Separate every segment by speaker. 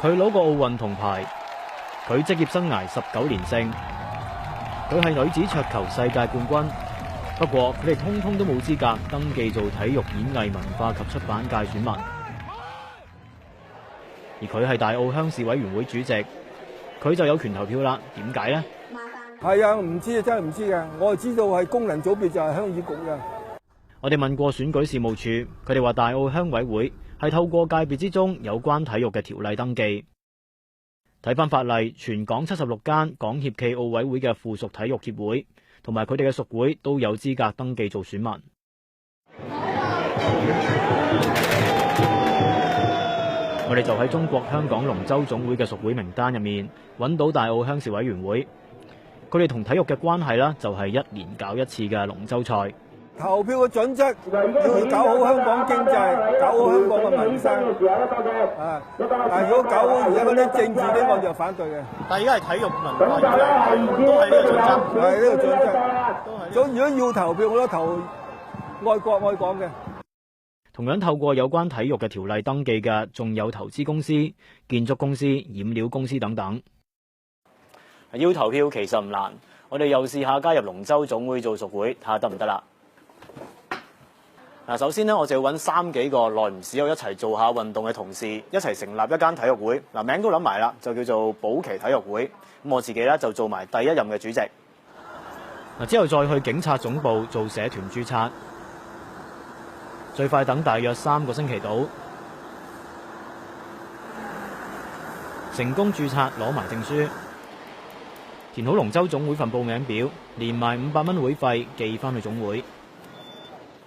Speaker 1: 佢攞過奧運銅牌，佢職業生涯19連勝，佢係女子桌球世界冠軍。不過佢哋通通都冇資格登記做體育演藝文化及出版界選民。而佢係大澳鄉事委員會主席，佢就有權投票啦。點解呢？
Speaker 2: 係啊，唔知啊，真係唔知嘅。我就知道係功能組別就係鄉議局嘅。
Speaker 1: 我哋問過選舉事務處，佢哋話大澳鄉委會係透過界別之中有關體育嘅條例登記。睇返法例，全港76間港協暨奧委會嘅附屬體育協會同埋佢哋嘅屬會都有資格登記做選民。我哋就喺中國香港龍舟總會嘅屬會名單入面揾到大澳鄉事委員會。佢哋同體育嘅關係啦，就係1年搞一次嘅龍舟賽。
Speaker 2: 投票嘅準則要搞好香港經濟，搞好香港嘅民生。但係如果搞好而家嗰啲政治呢，我就反對嘅。
Speaker 1: 但係而家係體育文化，都係呢個準則，
Speaker 2: 係呢個準則。所以如果要投票，我都投愛國愛港嘅。
Speaker 1: 同樣透過有關體育嘅條例登記嘅，仲有投資公司、建築公司、染料公司等等。要投票其實唔難，我哋又試下加入龍舟總會做屬會，睇下得唔得啦。嗱，首先呢，我就要揾3幾個耐唔時有一齊做下運動嘅同事，一齊成立一間體育會。嗱，名都諗埋啦，就叫做寶旗體育會。咁我自己咧就做埋第一任嘅主席。嗱，之後再去警察總部做社團註冊，最快等大約3個星期到，成功註冊攞埋證書，填好龍舟總會份報名表，連埋500蚊會費寄翻去總會。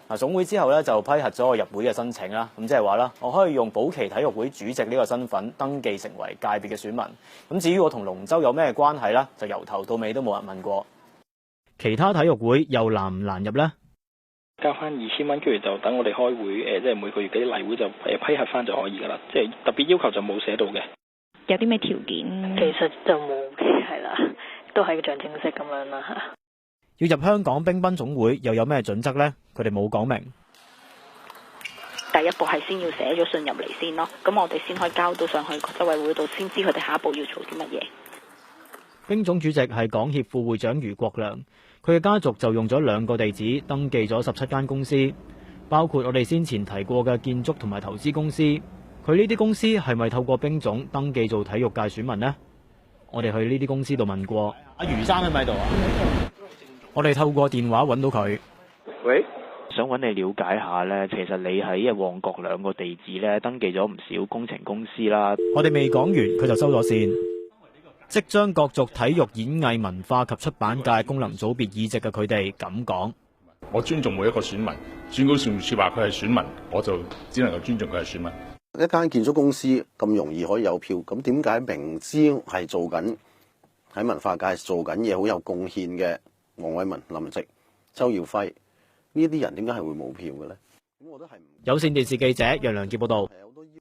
Speaker 1: 嗱，總會之後咧就批核咗我入會嘅申請啦。咁即係話啦，我可以用寶旗體育會主席呢個身份登記成為界別嘅選民。咁至於我同龍舟有咩關係咧，就由頭到尾都冇人問過。其他體育會又難唔難入呢？
Speaker 3: 交翻2000蚊，跟住就等我哋開會，即係每個月嗰啲例會就批核翻就可以噶啦。即係特別要求就冇寫到嘅。
Speaker 4: 有啲咩條件？
Speaker 5: 其實就冇嘅，係啦，都係個象徵式咁樣啦嚇。
Speaker 1: 要入香港乒乓總會又有咩準則呢？佢哋冇講明。
Speaker 5: 第一步係先要寫咗信入嚟先咯，咁我哋先可以交到上去執委會度，先知佢哋下一步要做啲乜嘢。
Speaker 1: 乒總主席係港協副會長余國良，佢嘅家族就用咗2個地址登記咗17間公司，包括我哋先前提過嘅建築同埋投資公司。佢呢啲公司係咪透過乒總登記做體育界選民呢？我哋去呢啲公司度問過。阿余生喺咪度啊？我哋透過電話揾到佢。
Speaker 3: 喂，
Speaker 6: 想揾你了解下呢，其實你喺旺角2個地址呢登記咗唔少工程公司啦。
Speaker 1: 我哋未講完，佢就收咗線。即將角逐體育演藝文化及出版界功能組別議席嘅佢哋咁講：
Speaker 7: 我尊重每一個選民，選舉事務處話佢係選民，我就只能夠尊重佢係選民。
Speaker 8: 一間建築公司咁容易可以有票，咁點解明知係做緊喺文化界做緊嘢好有貢獻嘅黃偉文、林夕、周耀輝呢啲人點解係會冇票嘅咧？咁我都係有線電視記者楊良傑報道。